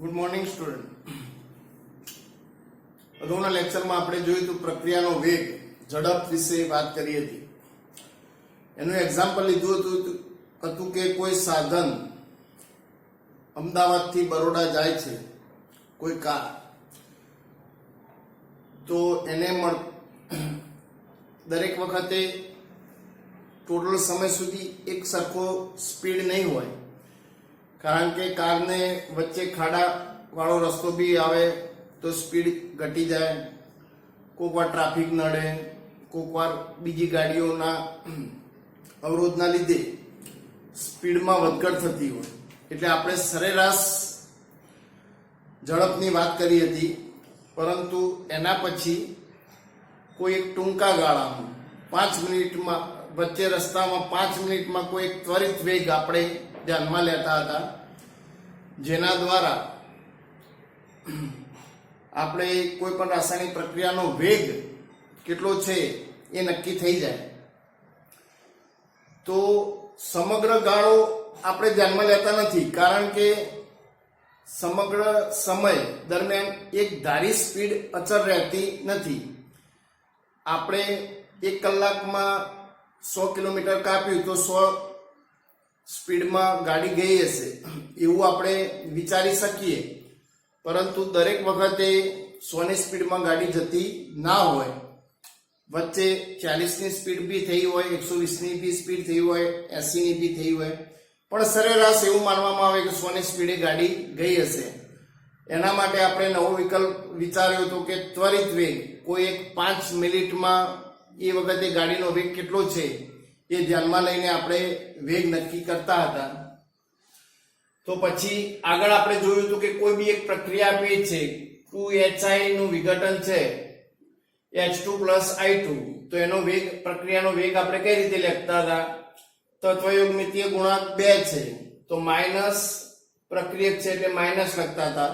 Good morning student. અગાઉના લેક્ચરમાં આપણે જોયું તો પ્રક્રિયાનો વેગ ઝડપ વિશે વાત કરી હતી. એનું એક્ઝામ્પલ લીધું હતું કે કોઈ સાધન અમદાવાદથી બરોડા જાય છે, કોઈ કાર, તો એને દરેક વખતે ટોટલ સમય સુધી એક સરખો સ્પીડ નહીં હોય, કારણ કે કારને વચ્ચે ખાડા વાળો રસ્તો બી આવે તો સ્પીડ ઘટી જાય, કોઈક વાર ટ્રાફિક નડે, કોઈક વાર બીજી ગાડીઓના અવરોધના લીધે સ્પીડમાં વધઘટ થતી હોય. એટલે આપણે સરેરાશ ઝડપની વાત કરી હતી, પરંતુ એના પછી કોઈ એક ટૂંકા ગાળામાં 5 મિનિટમાં વચ્ચે રસ્તામાં 5 મિનિટમાં કોઈ એક ત્વરિત વેગ આપણે ધ્યાનમાં લેતા હતા, જેના દ્વારા આપણે કોઈ પણ રાસાયણિક પ્રક્રિયાનો વેગ કેટલો છે એ નક્કી થઈ જાય. તો સમગ્ર ગાળો આપણે ધ્યાનમાં લેતા નથી, કારણ કે સમગ્ર સમય દરમિયાન એક ધારી સ્પીડ અચળ રહેતી નથી. આપણે 1 કલાકમાં 100 કિલોમીટર કાપ્યું તો 100 સ્પીડમાં ગાડી ગઈ હશે એવું આપણે વિચારી શકીએ, પરંતુ દરેક વખતે 100ની સ્પીડમાં ગાડી જતી ના હોય. વચ્ચે 40ની સ્પીડ બી થઈ હોય, 120ની બી સ્પીડ થઈ હોય, 80ની બી થઈ હોય, પણ સરેરાશ એવું માનવામાં આવે કે 100ની સ્પીડે ગાડી ગઈ હશે. એના માટે આપણે નવો વિકલ્પ વિચાર્યો હતો કે ત્વરિત વેગ, કોઈ એક 5 મિનિટમાં એ વખતે ગાડીનો વેગ કેટલો છે એ ધ્યાનમાં લઈને આપણે વેગ નક્કી કરતા હતા. તો પછી આગળ આપણે જોયું હતું કે કોઈ બી એક પ્રક્રિયા આપી છે, 2HI નું વિઘટન છે H2 + I2, તો એનો વેગ, પ્રક્રિયાનો વેગ આપણે કઈ રીતે લખતા હતા? તત્વયોગમિતીય ગુણાંક 2 છે તો માઇનસ પ્રક્રિયક છે એટલે માઇનસ લખતા હતા,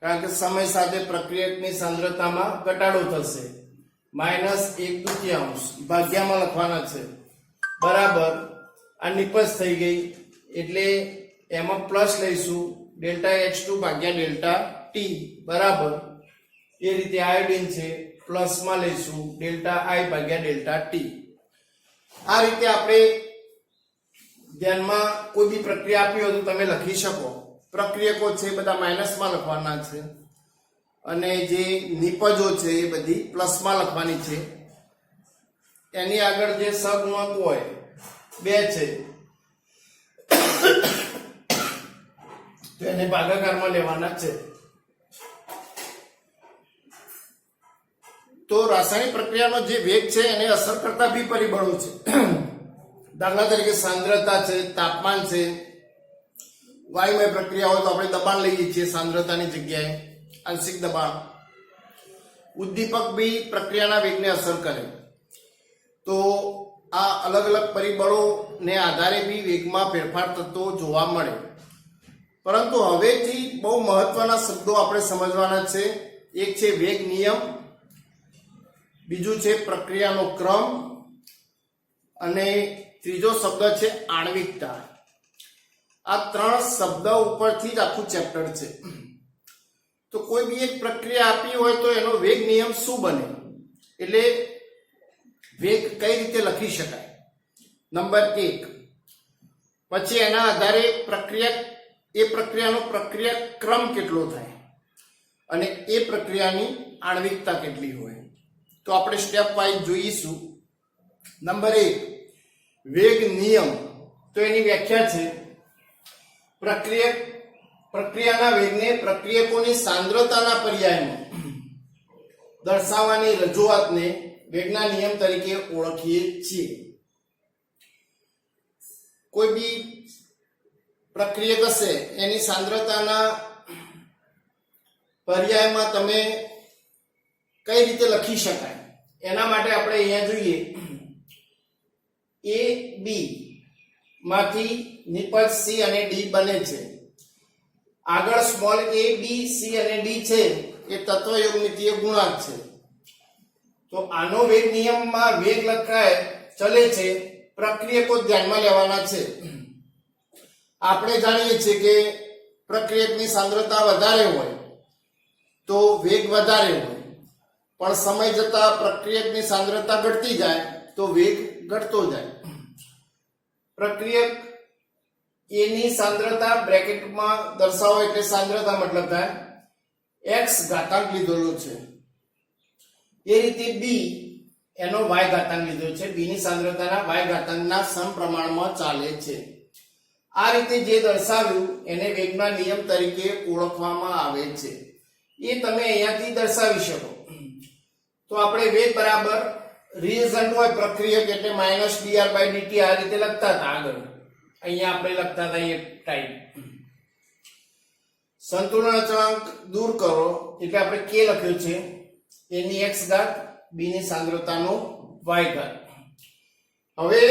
કારણ કે સમય સાથે પ્રક્રિયકની સાંદ્રતામાં ઘટાડો થશે. -1/2 ભાગ્યામાં લખવાના છે, બરાબર. આ નિપજ થઈ ગઈ એટલે એમાં પ્લસ લઈશું, ΔH2 / ΔT, બરાબર. એ રીતે આયોડિન છે, પ્લસમાં લઈશું ΔI / ΔT. આ રીતે આપણે ધ્યાનમાં કોઈ બી પ્રક્રિયા આપી હોય તો તમે લખી શકો. પ્રક્રિયકો છે બધા માઇનસમાં લખવાના છે, અને જે નિપજો છે એ બધી પ્લસમાં લખવાની છે. એની આગળ જે સહગુણક હોય 2 છે તો એને ભાગાકારમાં લેવાના છે. તો રાસાયણિક પ્રક્રિયાનો જે વેગ છે એને અસર કરતા બી પરિબળો છે. દાખલા તરીકે સાંદ્રતા છે, તાપમાન છે. વાયુમય પ્રક્રિયા હોય તો આપણે દબાણ લઈએ છીએ સાંદ્રતાની જગ્યાએ, આંશિક દબાણ. ઉદ્દીપક બી પ્રક્રિયાના વેગને અસર કરે. તો આ અલગ અલગ પરિબળોને આધારે બી વેગમાં ફેરફાર થતો જોવા મળે. પરંતુ હવેથી બહુ મહત્વના શબ્દો આપણે સમજવાના છે. એક છે વેગ નિયમ, બીજું છે પ્રક્રિયાનો ક્રમ, અને ત્રીજો શબ્દ છે આણ્વિકતા. આ 3 શબ્દ ઉપરથી જ આખું ચેપ્ટર છે. તો કોઈ બી એક પ્રક્રિયા આપી હોય તો એનો વેગ નિયમ શું બને, એટલે વેગ કઈ રીતે લખી શકાય, નંબર 1. પછી એના આધારે પ્રક્રિયાનો પ્રક્રિયા ક્રમ કેટલો થાય, અને એ પ્રક્રિયાની આણ્વિકતા કેટલી હોય. તો આપણે સ્ટેપ વાઇઝ જોઈશું. નંબર 1, વેગ નિયમ. તો એની વ્યાખ્યા છે પ્રક્રિયાના વેગને પ્રક્રિયકોની સાંદ્રતાના પર્યાયમાં દર્શાવવાની રજૂઆતને વેગના નિયમ તરીકે ઓળખીએ છીએ. કોઈ બી પ્રક્રિયક હશે એની સાંદ્રતાના પર્યાયમાં તમે કઈ રીતે લખી શકાય, એના માટે આપણે અહીંયા જોઈએ A B માંથી નિપજ C અને D બને છે. આગળ સ્મોલ a b c અને d છે એ તત્વયોગમિતીય ગુણાંક છે. તો આનો વેગ નિયમમાં વેગ લખાય ચલે છે, પ્રક્રિયકો ધ્યાનમાં લેવાના છે. આપણે જાણીએ છીએ કે પ્રક્રિયકની સાંદ્રતા વધારે હોય તો વેગ વધારે હોય, પણ સમય જતા પ્રક્રિયકની સાંદ્રતા ઘટતી જાય તો વેગ ઘટતો જાય. પ્રક્રિયક એ ની સાંદ્રતા બ્રેકેટમાં દર્શાવો એટલે સાંદ્રતા મતલબ થાય x ઘાતાંક લીધેલો છે, એ રીતે b એનો y ઘાતાંક લીધો છે, b ની સાંદ્રતાના y ઘાતાંકના સમપ્રમાણમાં ચાલે છે. આ રીતે જે દર્શાવ્યું એને વેગના નિયમ તરીકે ઓળખવામાં આવે છે. એ તમે અહીંયાથી દર્શાવી શકો. તો આપણે વેગ બરાબર રિએજન્ટ હોય પ્રક્રિયક એટલે -dr/dt આ રીતે લખતા હતા આગળ. અહીંયા આપણે લખતા હતા એ ટાઈપ. સંતુલન અચળાંક દૂર કરો એટલે આપણે k લખ્યું છે, a ની x ઘાત b ની સાંદ્રતાનો y ઘાત. હવે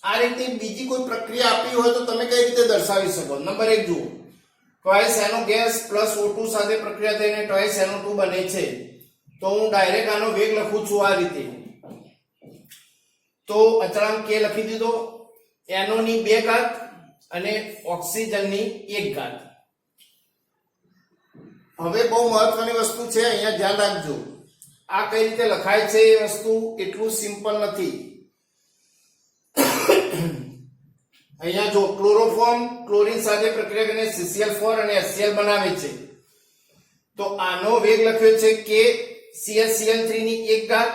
આ રીતે બીજી કોઈ પ્રક્રિયા આપી હોય તો તમે કઈ રીતે દર્શાવી શકો? નંબર 1 જુઓ, twice NO gas plus O2 સાથે પ્રક્રિયા થઈને twice NO2 બને છે. તો હું ડાયરેક્ટ આનો વેગ લખું છું આ રીતે. તો અચળાંક k લખી દીધો, NO ની 2 ઘાત અને ઓક્સિજનની 1 ઘાત. હવે બહુ મહત્વની વસ્તુ છે, અહીંયા ધ્યાન રાખજો. આ કઈ રીતે લખાય છે એ વસ્તુ એટલું સિમ્પલ નથી. અહીંયા જો ક્લોરોફોર્મ ક્લોરીન સાથે પ્રક્રિયા કરીને CCl4 અને HCl બનાવે છે. તો આનો વેગ લખ્યો છે કે CaCl3 ની 1 ઘાત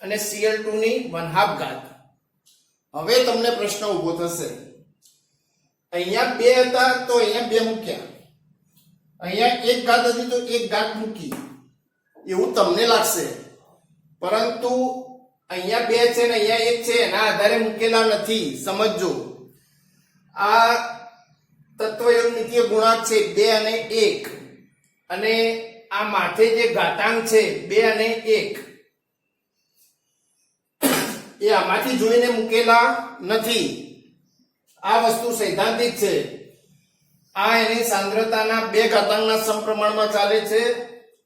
અને Cl2 ની 1/2 ઘાત. હવે તમને પ્રશ્ન ઊભો થશે, અહીંયા 2 હતા તો અહીંયા 2 મૂક્યા, અહીંયા 1 ઘાત હતી તો 1 ઘાત મૂકી, એવું તમને લાગશે. પરંતુ અહીંયા 2 છે ને અહીંયા 1 છે, એના આધારે મૂકેલા નથી. સમજો, આ તત્વયોગમિતીય ગુણાંક છે 2 અને 1, અને આ માથે જે ઘાતાંક છે 2 અને 1 એ આમાંથી જોઈને મૂકેલા નથી. આ વસ્તુ સૈદ્ધાંતિક છે. આ એની સાંદ્રતાના 2 ઘાતાંકના સમપ્રમાણમાં ચાલે છે,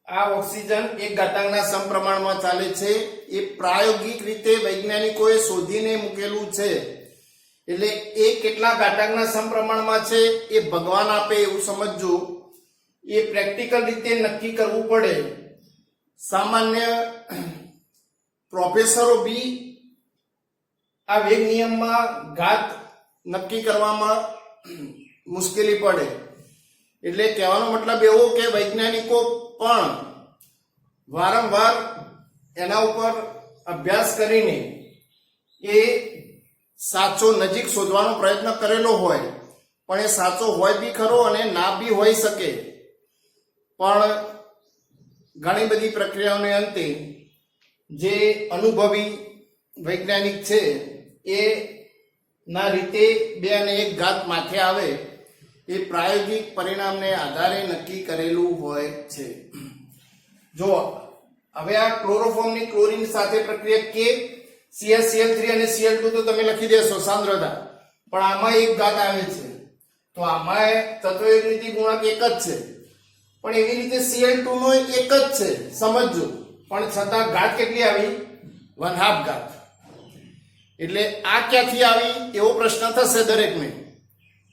આ ઓક્સિજન 1 ઘાતાંકના સમપ્રમાણમાં ચાલે છે. એ પ્રાયોગિક રીતે વૈજ્ઞાનિકોએ શોધીને મૂકેલું છે. એટલે એ કેટલા ઘાતાંકના સમપ્રમાણમાં છે એ ભગવાન આપે એવું સમજજો. એ પ્રેક્ટિકલ રીતે નક્કી કરવું પડે. સામાન્ય પ્રોફેસરો બી આ વેગ નિયમમાં ઘાત નક્કી કરવામાં મુશ્કેલી પડે. એટલે કહેવાનો મતલબ એવો કે વૈજ્ઞાનિકો પણ વારંવાર એના ઉપર અભ્યાસ કરીને એ સાચો નજીક શોધવાનો પ્રયત્ન કરેલો હોય, પણ એ સાચો હોય બી ખરો અને ના બી હોઈ શકે. પણ ઘણી બધી પ્રક્રિયાઓને અંતે જે અનુભવી વૈજ્ઞાનિક છે એ ના રીતે 2 અને 1 ઘાત માથે આવે એ પ્રાયોગિક પરિણામને આધારે નક્કી કરેલું હોય છે. જો હવે આ ક્લોરોફોર્મની ક્લોરીન સાથે પ્રક્રિયા કે CaCl3 અને Cl2 તો તમે લખી દેશો સાંદ્રતા, પણ આમાં 1 ઘાત આવે છે. તો આમાં તત્વયોગમિતિ ગુણાંક 1 જ છે, પણ એવી રીતે Cl2 નો 1 જ છે, સમજજો. પણ છતાં ઘાત કેટલી આવી? 1/2 ઘાત. એટલે આ ક્યાંથી આવી એવો પ્રશ્ન થશે દરેકને.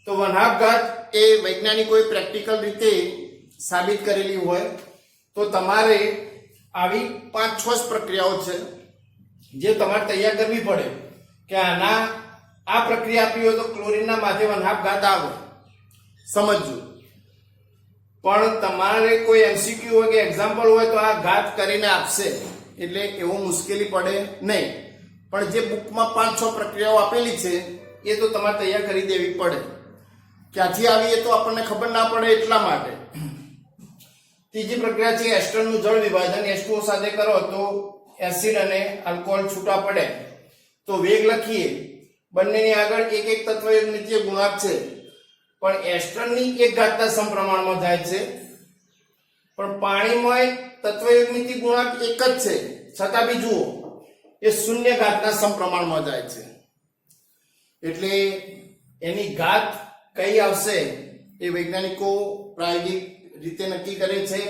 તો 1/2 ઘાત એ વૈજ્ઞાનિકોએ પ્રેક્ટિકલ રીતે સાબિત કરેલી હોય તો તમારે આવી 5-6 પ્રક્રિયાઓ છે જે તમારે તૈયાર કરવી પડે કે આ પ્રક્રિયા આપી હોય તો ક્લોરીનના માથે 1/2 ઘાત આવે, સમજજો. પણ તમારે કોઈ MCQ હોય કે એક્ઝામ્પલ હોય તો આ ઘાત કરીને આપશે, એટલે એવું મુશ્કેલી પડે નહીં. પણ જે બુકમાં 5-6 પ્રક્રિયાઓ આપેલી છે એ તો તમારે તૈયાર કરી દેવી પડે. ક્યાંથી આવી એ તો આપણને ખબર ના પડે એટલા માટે. ત્રીજી પ્રક્રિયા છે એસ્ટરનું જળ વિભાજન. H2O સાથે કરો તો એસિડ અને આલ્કોહોલ છૂટા પડે. તો વેગ લખીએ, બંનેની આગળ 1 તત્વયોગમિતીય ગુણાંક છે, પણ એસ્ટરની 1 ઘાતના સમપ્રમાણમાં જાય છે, પણ પાણીમાં તત્વયોગમિતિ ગુણાંક 1 જ છે, છતાં બી જુઓ એ 0 ઘાતના સમપ્રમાણમાં જાય છે. એટલે એની ઘાત કઈ આવશે એ વૈજ્ઞાનિકો પ્રાયોગિક રીતે નક્કી કરે છે.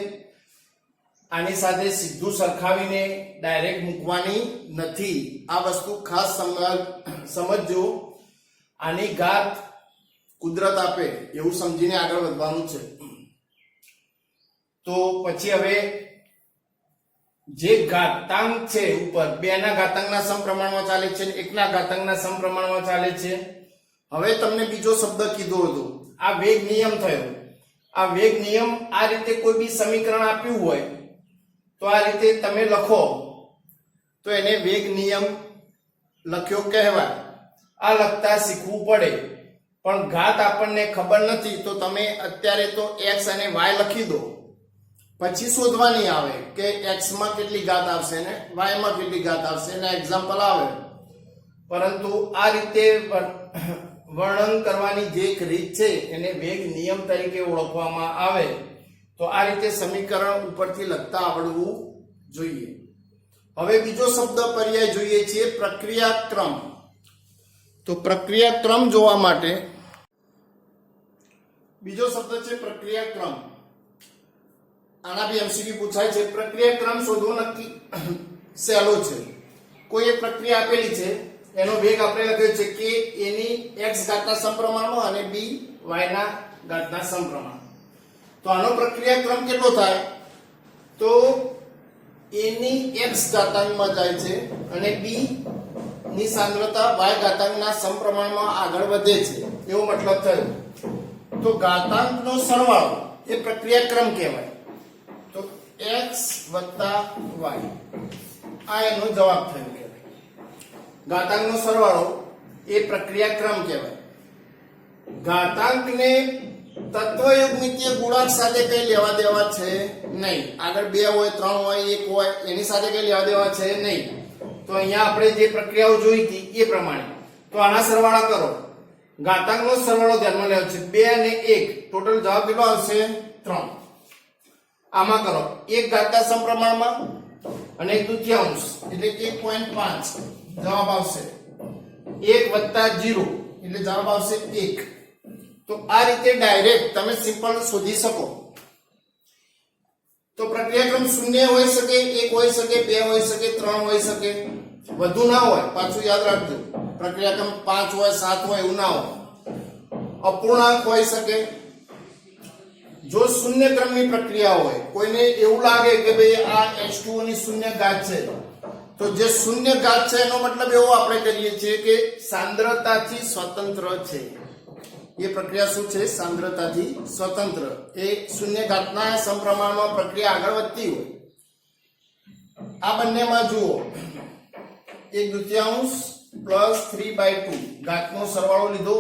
આની સાથે સીધું સરખાવીને ડાયરેક્ટ મૂકવાની નથી. આ વસ્તુ ખાસ સમજો. આની ઘાત કુદરત આપે એવું સમજીને આગળ વધવાનું છે. તો પછી હવે જે ઘાતાંક છે ઉપર 2 ના ઘાતાંકના સમપ્રમાણમાં ચાલે છે અને 1 ના ઘાતાંકના સમપ્રમાણમાં ચાલે છે. હવે તમને બીજો શબ્દ કીધો હતો, આ વેગ નિયમ થયો. આ વેગ નિયમ આ રીતે કોઈ બી સમીકરણ આપ્યું હોય તો આ રીતે તમે લખો તો એને વેગ નિયમ લખ્યો કહેવાય. આ લખતા શીખવું પડે, પણ ઘાત આપણને ખબર નથી તો તમે અત્યારે તો x અને y લખી દો, પછી શોધવાની આવે કે x માં કેટલી ઘાત આવશે ને y માં કેટલી ઘાત આવશે ને એક્ઝામ્પલ આવે. પરંતુ આ રીતે વર્ણન કરવાની જે એક રીત છે એને વેગ નિયમ તરીકે ઓળખવામાં આવે. તો આ રીતે સમીકરણ ઉપરથી લખતા આવડવું જોઈએ. હવે બીજો શબ્દ પર્યાય જોઈએ છીએ, પ્રક્રિયાક્રમ. તો પ્રક્રિયાક્રમ જોવા માટે બીજો શબ્દ છે પ્રક્રિયાક્રમ. આના બી એમસીક્યુ પૂછાય છે. પ્રક્રિયાક્રમ શોધવો નક્કી સહેલો છે. કોઈ એક પ્રક્રિયા આપેલી છે, એનો વેગ આપણે લખ્યો છે કે એની x ઘાતના સમપ્રમાણમાં અને b y ના ઘાતના સમપ્રમાણમાં. તો આનો પ્રક્રિયાક્રમ કેટલો થાય? તો એની x ઘાતાંકમાં જાય છે અને b ની સાંદ્રતા y ઘાતાંકના સમપ્રમાણમાં આગળ વધે છે, એવો મતલબ થયો. તો ઘાતાંકનો સરવાળો એ પ્રક્રિયાક્રમ કહેવાય. તો x + y આ એનો જવાબ થયો. ઘાતાંકનો સરવાળો એ પ્રક્રિયાક્રમ કહેવાય. ઘાતાંકને તત્વયુગ્મિતીય ગુણાંક સાથે કઈ લેવા દેવા છે નહીં. આગળ 2 હોય 3 હોય 1 હોય એની સાથે કઈ લેવા દેવા છે નહીં. તો અહીંયા આપણે જે પ્રક્રિયાઓ જોઈ હતી એ પ્રમાણે તો આના સરવાળા કરો. ઘાતાંકનો સરવાળો ધ્યાનમાં લેવો છે. 2 અને 1 ટોટલ જવાબ કેટલો આવશે? 3. આમાં કરો 1 ઘાતના સમપ્રમાણમાં અને 1/2 એટલે 1.5 જવાબ આવશે. 1 + 0 એટલે જવાબ આવશે 1. તો આ રીતે ડાયરેક્ટ તમે સિમ્પલ શોધી શકો. તો પ્રક્રિયાક્રમ 0 હોઈ શકે, 1 હોઈ શકે, 2 હોઈ શકે, 3 હોઈ શકે, વધુ ના હોય. પાછું યાદ રાખજો, પ્રક્રિયાક્રમ 5 હોય 7 હોય એવું ના હોય. અપૂર્ણાંક હોઈ શકે. જો શૂન્ય ક્રમની પ્રક્રિયા હોય, કોઈને એવું લાગે કે ભાઈ આ H2O ની શૂન્ય ઘાત છે, તો જે શૂન્ય ઘાત છે એનો મતલબ એવો આપણે કરીએ છીએ કે સાંદ્રતાથી સ્વતંત્ર છે. એ પ્રક્રિયા શું છે? સાંદ્રતાથી સ્વતંત્ર. એ શૂન્ય ઘાતના સમપ્રમાણમાં પ્રક્રિયા આગળ વધતી હોય. આ બંનેમાં જુઓ 1/2 + 3/2 ઘાતનો સરવાળો લીધો.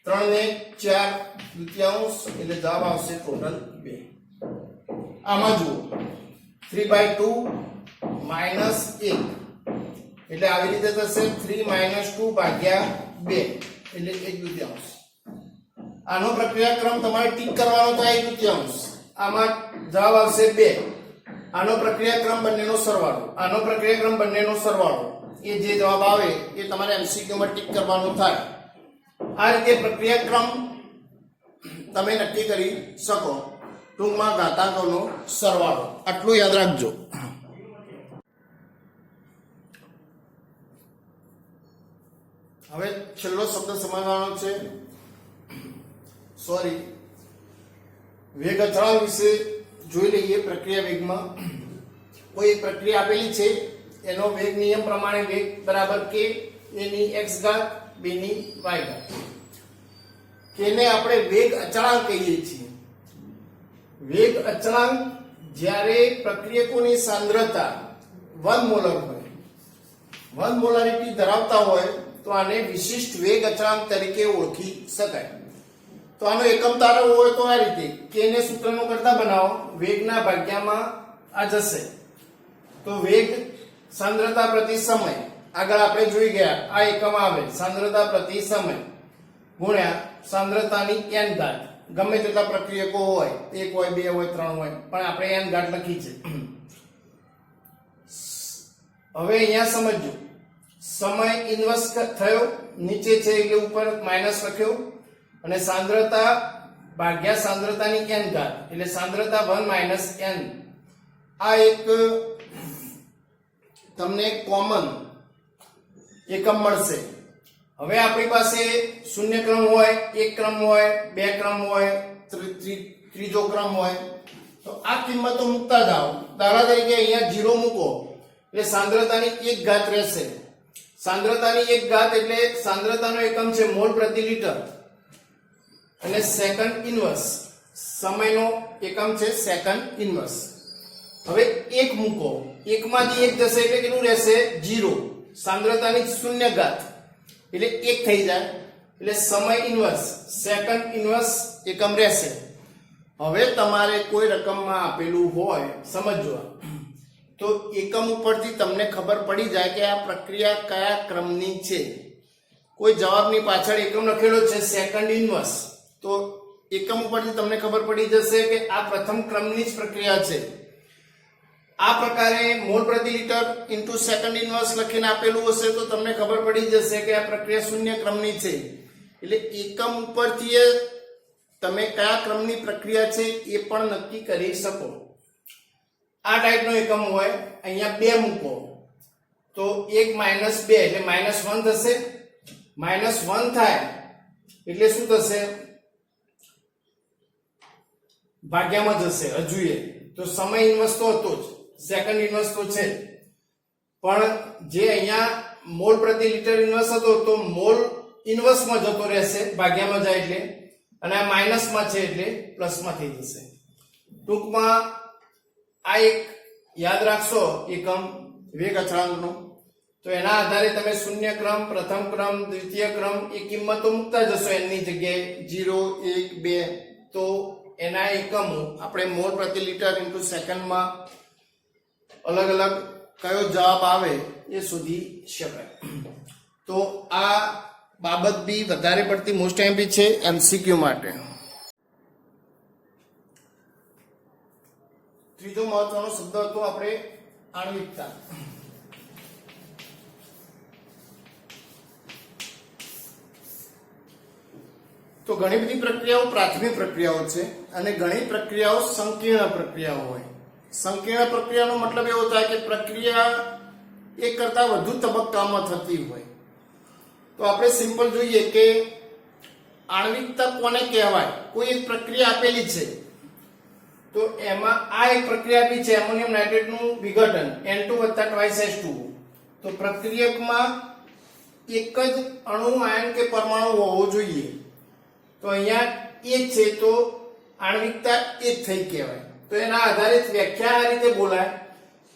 3 ને 4/2 એટલે જવાબ આવશે ટોટલ 2. આમાં જુઓ 3/2 -1 એટલે આવી રીતે થશે 3 - 2/2 એટલે 1/2. આનો પ્રક્રિયાક્રમ તમારે ટીક કરવાનો તો 1/2. આમાં જવાબ આવશે 2. આનો પ્રક્રિયાક્રમ બંનેનો સરવાળો, આનો પ્રક્રિયાક્રમ બંનેનો સરવાળો, એ જે જવાબ આવે એ તમારે એમસીક્યુ માં ટીક કરવાનું થાય. આ રીતે પ્રક્રિયાક્રમ તમે નક્કી કરી શકો. ટૂંકમાં ઘાતાંકોનો સરવાળો. આટલું યાદ રાખજો. હવે છેલ્લો શબ્દ સમજવાનો છે. વેગ અચળાંક વિશે જોઈ લઈએ. પ્રક્રિયા વેગમાં કોઈ પ્રક્રિયા આપેલી છે, એનો વેગ નિયમ પ્રમાણે વેગ બરાબર k એની x ઘાત b ની y ઘાત. કેને આપણે વેગ અચળાંક કહીએ છીએ. વેગ અચળાંક જ્યારે પ્રક્રિયકોની સાંદ્રતા 1 મોલર હોય, 1 મોલારિટી ધરાવતા હોય તો આને વિશિષ્ટ વેગ અચળાંક તરીકે ઓળખી શકાય. તો આનો એકમ તારવવો હોય તો આ રીતે k ને સૂત્રનો કરતા બનાવો, વેગના ભાગ્યામાં આ જશે તો વેગ સાંદ્રતા પ્રતિ સમય. આગળ આપણે જોઈ ગયા આ એકમ આવે સાંદ્રતા પ્રતિ સમય ગુણ્યા સાંદ્રતાની n ઘાત. ગમે તેટલા પ્રક્રિયકો હોય, 1 હોય 2 હોય 3 હોય, પણ આપણે n ઘાત લખી છે. હવે અહીંયા સમજો, સમય ઇન્વર્સ થયો, નીચે છે એટલે ઉપર માઈનસ લખ્યો અને સાંદ્રતા ભાગ્યા સાંદ્રતાની n ઘાત એટલે સાંદ્રતા 1 - n. આ એક તમને કોમન એકમ મળશે. હવે આપણી પાસે શૂન્ય ક્રમ હોય, એક ક્રમ હોય, બે ક્રમ હોય, ત્રીજો ક્રમ હોય, તો આ કિંમતો મૂકતા જાઓ. દાખલા તરીકે અહીંયા 0 મૂકો એટલે સાંદ્રતાની 1 ઘાત રહેશે. સાંદ્રતાની 1 ઘાત એટલે સાંદ્રતાનો એકમ છે મોલ પ્રતિ લિટર અને સેકન્ડ ઇન્વર્સ સમયનો એકમ છે સેકન્ડ ઇન્વર્સ. હવે 1 મૂકો, 1 માંથી 1 જશે એટલે કેટલું રહેશે? 0. સાંદ્રતાની 0 ઘાત એટલે 1 થઈ જાય એટલે સમય ઇન્વર્સ સેકન્ડ ઇન્વર્સ એકમ રહેશે. હવે તમારે કોઈ રકમમાં આપેલું હોય, સમજો, તો એકમ ઉપરથી તમને ખબર પડી જાય કે આ પ્રક્રિયા કયા ક્રમની છે. કોઈ જવાબની પાછળ એકમ લખેલો છે સેકન્ડ ઇન્વર્સ, તો એકમ ઉપરથી તમને ખબર પડી જશે કે આ પ્રથમ ક્રમની જ પ્રક્રિયા છે. આ પ્રકારે મોલ પ્રતિ લિટર ઇન્ટુ સેકન્ડ ઇન્વર્સ લખીને આપેલું હશે તો તમને ખબર પડી જશે કે આ પ્રક્રિયા શૂન્ય ક્રમની છે. એટલે એકમ ઉપરથી તમે કયા ક્રમની પ્રક્રિયા છે એ પણ નક્કી કરી શકો. આ ટાઈપનો એકમ હોય, અહીંયા 2 મૂકો તો 1 - 2 એટલે -1 થશે. -1 થાય એટલે શું થશે? ભાગ્યામાં જશે. હજુએ તો સમય ઇન્વર્સ તો હતો જ, સેકન્ડ ઇન્વર્સ તો છે, પણ જે અહીંયા મોલ પ્રતિ લિટર ઇન્વર્સ હતો તો મોલ ઇન્વર્સમાં જતો રહેશે ભાગ્યામાં જાય એટલે, અને આ માઇનસમાં છે એટલે પ્લસમાં થઈ જશે. ટૂંકમાં આ એક યાદ રાખશો એકમ વેગ અચળાંકનો. તો એના આધારે તમે શૂન્ય ક્રમ, પ્રથમ ક્રમ, દ્વિતીય ક્રમ એ કિંમતો મૂકતા જશો એની જગ્યાએ 0, 1, 2. તો એના એકમો આપણે મોલ પ્રતિ લિટર ઇન્ટુ સેકન્ડમાં અલગ અલગ કયો જવાબ આવે એ શોધી શકાય. તો આ બાબત બી વધારે પડતી મોસ્ટ એમ્પી છે એમસીક્યુ માટે. ત્રીજો મહત્વનો શબ્દ હતો આપણે આણ્વિકતા. તો ઘણી બધી પ્રક્રિયાઓ પ્રાથમિક પ્રક્રિયાઓ છે અને ઘણી પ્રક્રિયાઓ સંકીર્ણ પ્રક્રિયાઓ હોય. સંકીર્ણ પ્રક્રિયાનો મતલબ એવો થાય કે પ્રક્રિયા એક કરતા વધુ તબક્કામાં થતી હોય. તો આપણે સિમ્પલ જોઈએ કે આણ્વિકતા કોને કહેવાય. કોઈ એક પ્રક્રિયા આપેલી છે તો એમાં આ એક પ્રક્રિયા આપી છે એમોનિયમ નાઇટ્રેટનું વિઘટન N2 + 2H2O. તો પ્રક્રિયકમાં એક જ અણુ, આયન કે પરમાણુ હોવો જોઈએ. તો અહીંયા એ છે તો આણ્વિકતા એ જ થઈ કહેવાય. તો એના આધારિત વ્યાખ્યા આ રીતે બોલાય: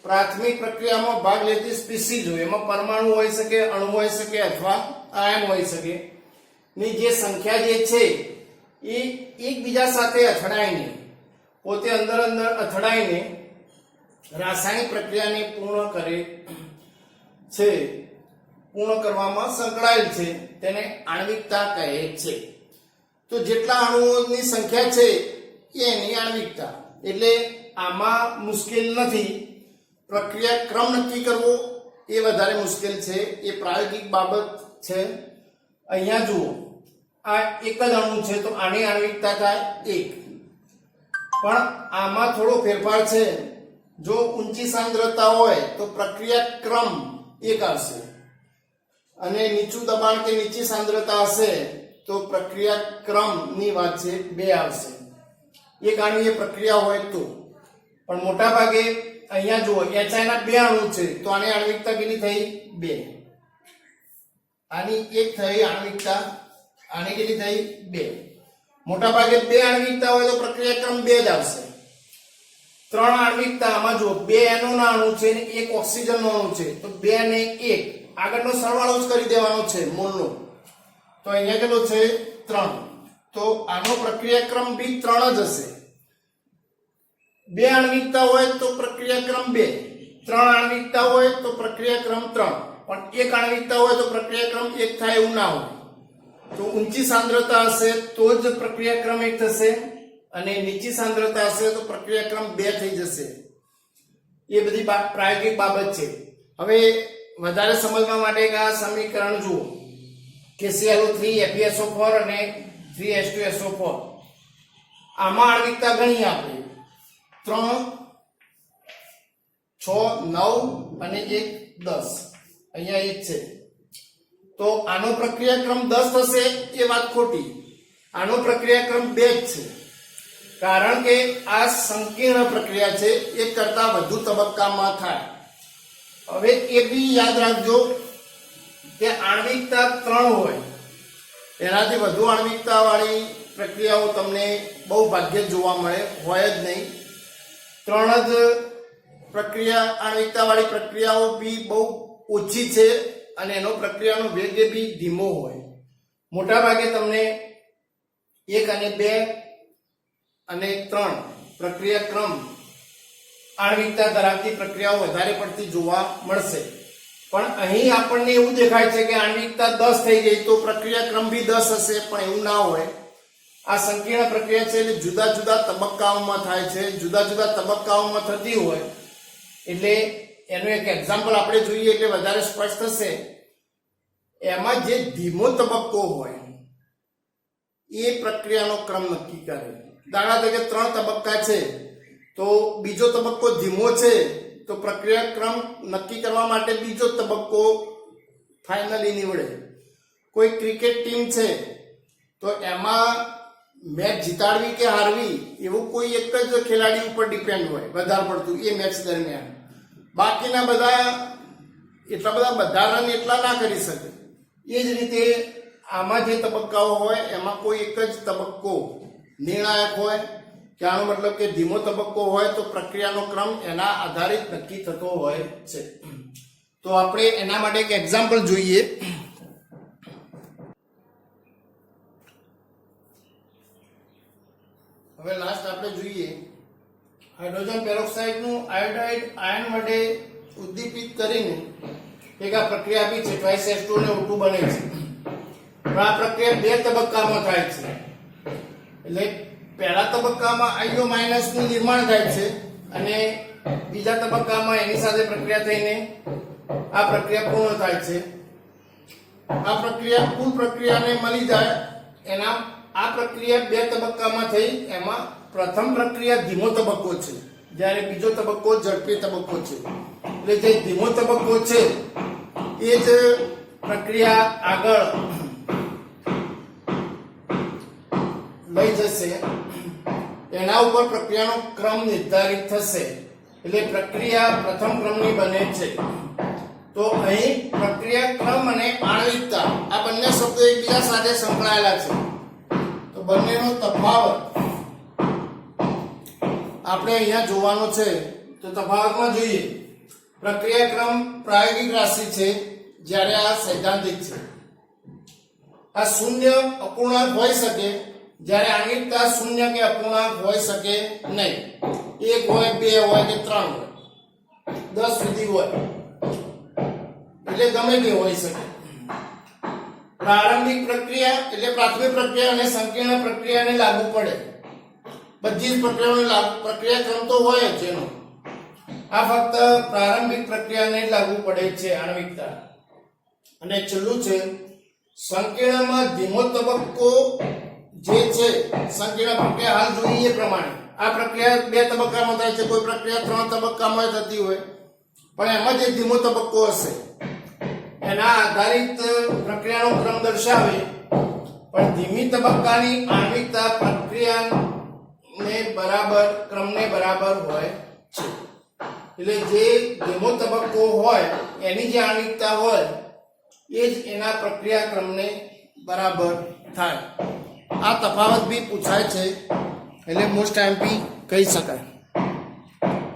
પ્રાથમિક પ્રક્રિયામાં ભાગ લેતી સ્પીસીઝ હોય, એમાં પરમાણુ હોઈ શકે, અણુ હોઈ શકે અથવા આયન હોઈ શકે, ની જે સંખ્યા જે છે એ એકબીજા સાથે અથડાઈને, પોતે અંદર અથડાઈને રાસાયણિક પ્રક્રિયાને પૂર્ણ કરે છે, પૂર્ણ કરવામાં સંકળાયેલ છે, તેને આણ્વિકતા કહે છે. તો જેટલા અણુઓની સંખ્યા છે એ એની આણ્વિકતા. એટલે આમાં મુશ્કેલ નથી. પ્રક્રિયા ક્રમ નક્કી કરવો એ વધારે મુશ્કેલ છે, એ પ્રાયોગિક બાબત છે. અહીંયા જુઓ, આ એક જ અણુ છે તો આની આણ્વિકતા થાય 1. પણ આમાં થોડો ફેરફાર છે. જો ઊંચી સાંદ્રતા હોય તો પ્રક્રિયા ક્રમ 1 આવશે, અને નીચું દબાણ કે નીચી સાંદ્રતા હશે તો પ્રક્રિયા ક્રમની વાત છે 2 આવશે. એક આણ્વીય પ્રક્રિયા હોય તો. પણ મોટા ભાગે અહીંયા જુઓ, HI ના 2 અણુ છે તો આની આણ્વિકતા કેટલી થઈ? 2. આની 1 થઈ આણ્વિકતા, આની કેટલી થઈ? 2. મોટા ભાગે 2 આણ્વિકતા હોય તો પ્રક્રિયા ક્રમ 2 જ આવશે. 3 આણ્વિકતા આમાં જુઓ, 2 NO ના અણુ છે ને 1 ઓક્સિજન નો અણુ છે તો 2 ને 1 આગળનો સરવાળો જ કરી દેવાનો છે મોલનો. તો અહીંયા કેટલો છે? 3. તો આનો પ્રક્રિયા ક્રમ બી 3 જ હશે. 2 આણ્વિકતા હોય તો પ્રક્રિયા ક્રમ 2, 3 આણ્વિકતા હોય તો પ્રક્રિયા ક્રમ 3, પણ 1 આણ્વિકતા હોય તો પ્રક્રિયા ક્રમ 1 થાય એવું ના હોય. તો ઊંચી સાંદ્રતા હશે તો જ પ્રક્રિયા ક્રમ 1 થશે, અને નીચી સાંદ્રતા હશે તો પ્રક્રિયા ક્રમ 2 થઈ જશે. એ બધી પ્રાયોગિક બાબત છે. હવે વધારે સમજવા માટે આ સમીકરણ જુઓ કે ClO3 FeSO4 અને 3H2SO4. આમાં આણ્વિકતા ગણી આપણે 3, 6, 9 અને 1, 10. અહીંયા 1 છે. તો આનો પ્રક્રિયાક્રમ 10 થશે એ વાત ખોટી. આનો પ્રક્રિયાક્રમ 2 જ છે, કારણ કે આ સંકીર્ણ પ્રક્રિયા છે, એક કરતા વધુ તબક્કામાં થાય. હવે એ બી યાદ રાખજો કે આણ્વિકતા 3 હોય, એનાથી વધુ આણ્વિકતા વાળી પ્રક્રિયાઓ તમને બહુ ભાગ્યે જ જોવા મળે, હોય જ નહીં. 3 જ પ્રક્રિયા આણ્વિકતા વાળી પ્રક્રિયાઓ બી બહુ ઓછી છે અને એનો પ્રક્રિયાનો વેગ બી ધીમો હોય. મોટા ભાગે તમને 1 અને 2 અને 3 પ્રક્રિયાક્રમ આણ્વિકતા ધરાવતી પ્રક્રિયાઓ વધારે પડતી જોવા મળશે. પણ અહીં આપણને એવું દેખાય છે કે આણ્વિકતા 10 થઈ ગઈ તો પ્રક્રિયાક્રમ બી 10 હશે, પણ એવું ના હોય. આ સંકીર્ણ પ્રક્રિયા છે એટલે જુદા જુદા તબક્કાઓમાં થાય છે, જુદા જુદા તબક્કાઓમાં થતી હોય એટલે એનું એક એક્ઝામ્પલ આપણે જોઈએ એટલે વધારે સ્પષ્ટ થશે. એમાં જે ધીમો તબક્કો હોય એ પ્રક્રિયાનો ક્રમ નક્કી કરે. દાખલા તરીકે 3 તબક્કા છે તો બીજો તબક્કો ધીમો છે તો પ્રક્રિયા ક્રમ નક્કી કરવા માટે બીજો તબક્કો ફાઇનલી નીવડે. કોઈ ક્રિકેટ ટીમ છે તો એમાં મેચ જીતાડવી કે હારવી એવું કોઈ એક જ ખેલાડી ઉપર ડિપેન્ડ હોય વધારે પડતું એ મેચ દરમિયાન. બાકીના બધા એટલા બધા રન એટલા ના કરી શકે. એ જ રીતે આમાં જે તબક્કાઓ હોય એમાં કોઈ એક જ તબક્કો નિર્ણાયક હોય કે આનો મતલબ કે ધીમો તબક્કો હોય તો પ્રક્રિયાનો ક્રમ એના આધારિત નક્કી થતો હોય છે. તો આપણે એના માટે એક એક્ઝામ્પલ જોઈએ. હવે લાસ્ટ આપણે જોઈએ હાઇડ્રોજન પેરોક્સાઇડનું આયોડાઇડ આયન વડે ઉદ્દીપિત કરીને એક આ પ્રક્રિયા બી છે, H2 અને O2 બને છે. પણ આ પ્રક્રિયા 2 તબક્કામાં થાય છે. એટલે પહેલા તબક્કામાં IO નું નિર્માણ થાય છે અને બીજા તબક્કામાં એની સાથે પ્રક્રિયા થઈને આ પ્રક્રિયા પૂર્ણ થાય છે. આ પ્રક્રિયા કુલ પ્રક્રિયાને મળી જાય એના આ પ્રક્રિયા 2 તબક્કામાં થઈ. એમાં પ્રથમ પ્રક્રિયા ધીમો તબક્કો છે જ્યારે બીજો તબક્કો ઝડપી તબક્કો છે. એટલે જે ધીમો તબક્કો છે એ જ પ્રક્રિયા આગળ લઈ જશે, એના ઉપર પ્રક્રિયાનો ક્રમ નિર્ધારિત થશે. એટલે પ્રક્રિયા પ્રથમ ક્રમની બને છે. તો અહીં પ્રક્રિયા ક્રમ અને આણ્વિકતા આ બંને શબ્દો એકબીજા સાથે સંકળાયેલા છે. તો બંનેનો તફાવત આપણે અહીંયા જોવાનો છે. તો તફાવતમાં જોઈએ, પ્રક્રિયા ક્રમ પ્રાયોગિક રાશિ છે જ્યારે આ સૈદ્ધાંતિક છે. આ શૂન્ય અપૂર્ણાંક હોઈ શકે જ્યારે આણ્વિકતા શૂન્ય કે અપૂર્ણાંક હોઈ શકે નહીં. 1 હોય, 2 હોય કે 3 હોય, 10 સુધી હોય, એટલે ગમે તે હોઈ શકે. પ્રારંભિક પ્રક્રિયા એટલે પ્રાથમિક પ્રક્રિયા અને સંકીર્ણ પ્રક્રિયાને લાગુ પડે. બધી જ પ્રક્રિયાઓને પ્રક્રિયાક્રમ તો હોય જ એનો. આ ફક્ત પ્રારંભિક પ્રક્રિયાને લાગુ પડે છે આણ્વિકતા. અને છેલ્લું છે સંકીર્ણમાં ધીમો તબક્કો જે છે. સંકીર્ણ પ્રક્રિયા હાલ જોઈએ એ પ્રમાણે આ પ્રક્રિયા 2 તબક્કામાં થાય છે, કોઈ પ્રક્રિયા 3 તબક્કામાં થતી હોય, પણ એમાં જે ધીમો તબક્કો હશે એના આધારિત પ્રક્રિયાનો ક્રમ દર્શાવે. પણ ધીમી તબક્કાની આણ્વિકતા પ્રક્રિયાને બરાબર ક્રમને બરાબર હોય છે. એટલે જે ધીમો તબક્કો હોય એની જે આણ્વિકતા હોય એ જ એના પ્રક્રિયા ક્રમને બરાબર થાય. આ તફાવત બી પૂછાય છે એટલે મોસ્ટ એમપી કહી શકાય.